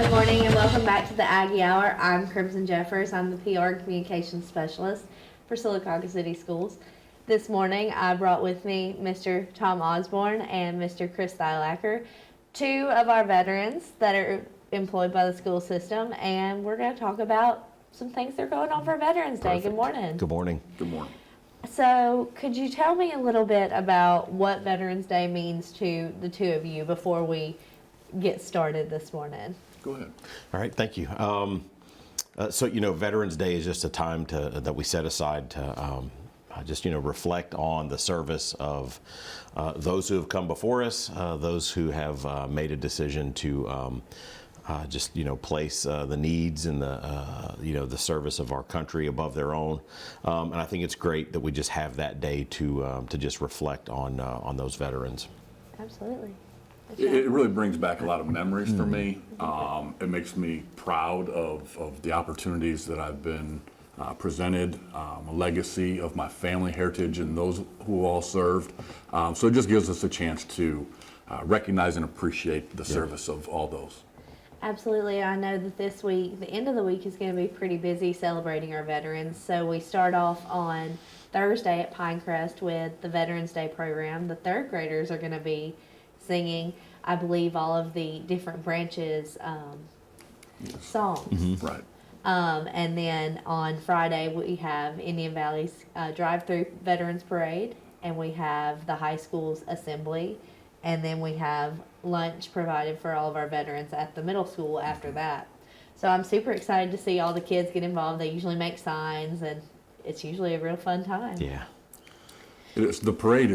Good morning and welcome back to the Aggie Hour. I'm Crimson Jeffers. I'm the PR and Communications Specialist for Sylacauga City Schools. This morning I brought with me Mr. Tom Osborne and Mr. Chris Sylacauga, two of our veterans that are employed by the school system, and we're going to talk about some things that are going on for Veterans Day. Perfect. Good morning. Good morning. Good morning. So could you tell me a little bit about what Veterans Day means to the two of you before we get started this morning? Go ahead. All right, thank you. So, Veterans Day is just a time that we set aside to just, reflect on the service of those who have come before us, those who have made a decision to just, place the needs and the service of our country above their own. And I think it's great that we just have that day to just reflect on those veterans. Absolutely. It really brings back a lot of memories for me. It makes me proud of the opportunities that I've been presented, a legacy of my family heritage and those who all served. So it just gives us a chance to recognize and appreciate the service of all those. Absolutely. I know that this week, the end of the week is going to be pretty busy celebrating our veterans. So we start off on Thursday at Pinecrest with the Veterans Day program. The third graders are going to be singing, I believe, all of the different branches songs. Mm-hmm. Right. And then on Friday we have Indian Valley's drive-through Veterans Parade, and we have the high school's assembly, and then we have lunch provided for all of our veterans at the middle school after that. So I'm super excited to see all the kids get involved. They usually make signs, and it's usually a real fun time. Yeah. The parade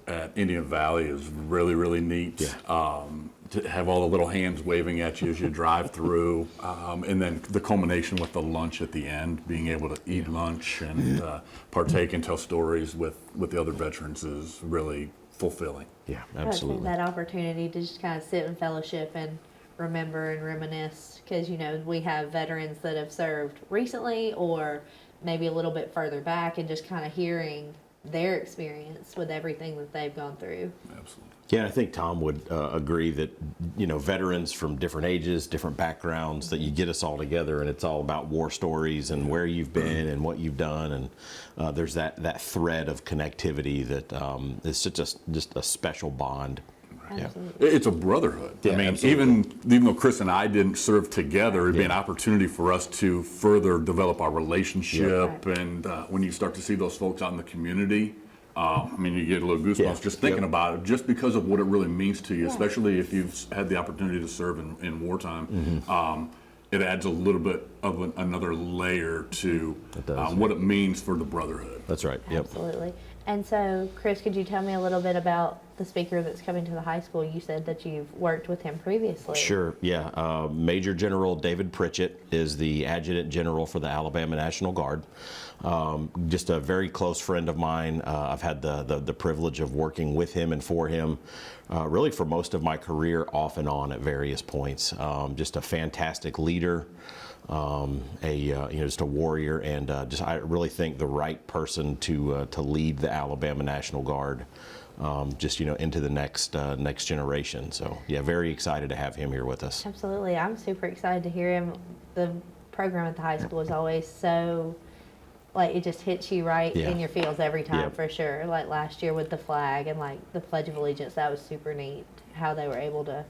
at Indian Valley is really, really neat. Yeah. To have all the little hands waving at you as you drive through, and then the culmination with the lunch at the end, being able to eat lunch and partake and tell stories with the other veterans is really fulfilling. Yeah, I think absolutely. that opportunity to just kind of sit in fellowship and remember and reminisce, because we have veterans that have served recently or maybe a little bit further back, and just kind of hearing their experience with everything that they've gone through. Absolutely. Yeah, I think Tom would agree that, veterans from different ages, different backgrounds, that you get us all together and it's all about war stories and where you've been and what you've done. And there's that thread of connectivity that is just a special bond. Absolutely. It's a brotherhood. Yeah, I mean, absolutely. even though Chris and I didn't serve together, it'd be an opportunity for us to further develop our relationship. Yeah. And when you start to see those folks out in the community, you get a little goosebumps just thinking about it, just because of what it really means to you, especially if you've had the opportunity to serve in wartime. Mm-hmm. It adds a little bit of another layer to what it means for the brotherhood. That's right. Yep. Absolutely. And so, Chris, could you tell me a little bit about the speaker that's coming to the high school? You said that you've worked with him previously. Sure, yeah. Major General David Pritchett is the Adjutant General for the Alabama National Guard. Just a very close friend of mine. I've had the privilege of working with him and for him really for most of my career, off and on at various points. Just a fantastic leader. Just a warrior, and I really think the right person to lead the Alabama National Guard, into the next generation. So yeah, very excited to have him here with us. Absolutely, I'm super excited to hear him. The program at the high school is always so, it just hits you right in your feels every time, for sure. Like last year with the flag and the Pledge of Allegiance, that was super neat. How they were able to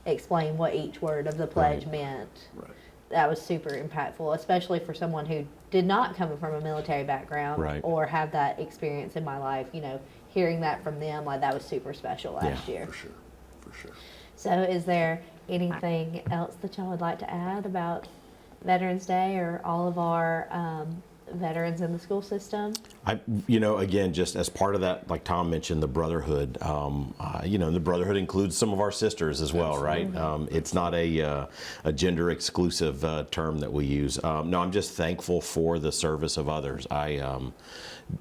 explain what each word of the pledge meant. Right. That was super impactful, especially for someone who did not come from a military background or have that experience in my life. Hearing that from them, that was super special last year. For sure. So is there anything else that y'all would like to add about Veterans Day or all of our veterans in the school system? Again, just as part of that, like Tom mentioned, the brotherhood, the brotherhood includes some of our sisters as well, right? It's not a gender exclusive term that we use. No, I'm just thankful for the service of others.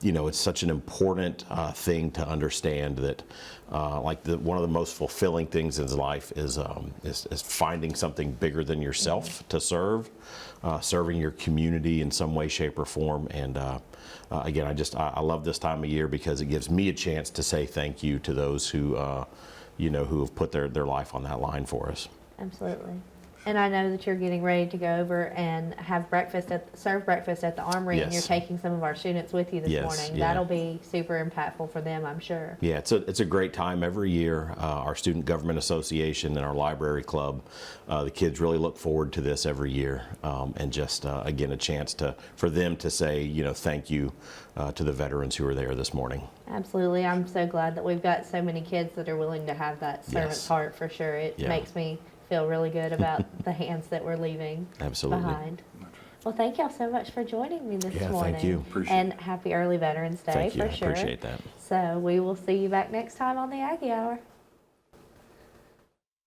It's such an important thing to understand that one of the most fulfilling things in life is finding something bigger than yourself to serve, serving your community in some way, shape, or form. And again, I love this time of year because it gives me a chance to say thank you to those who have put their life on that line for us. Absolutely. And I know that you're getting ready to go over and have serve breakfast at the Armory, and you're Yes. taking some of our students with you this Yes, morning. yeah. That'll be super impactful for them, I'm sure. Yeah, it's a great time every year. Our Student Government Association and our Library Club, the kids really look forward to this every year, and just again a chance for them to say thank you to the veterans who are there this morning. Absolutely. I'm so glad that we've got so many kids that are willing to have that servant's Yes. heart for sure. It Yeah. makes me feel really good about the hands that we're leaving Absolutely. behind. Well, thank y'all so much for joining me this Yeah, morning. thank you. Appreciate And happy early Veterans Day Thank you. for I sure. appreciate that. So we will see you back next time on the Aggie Hour.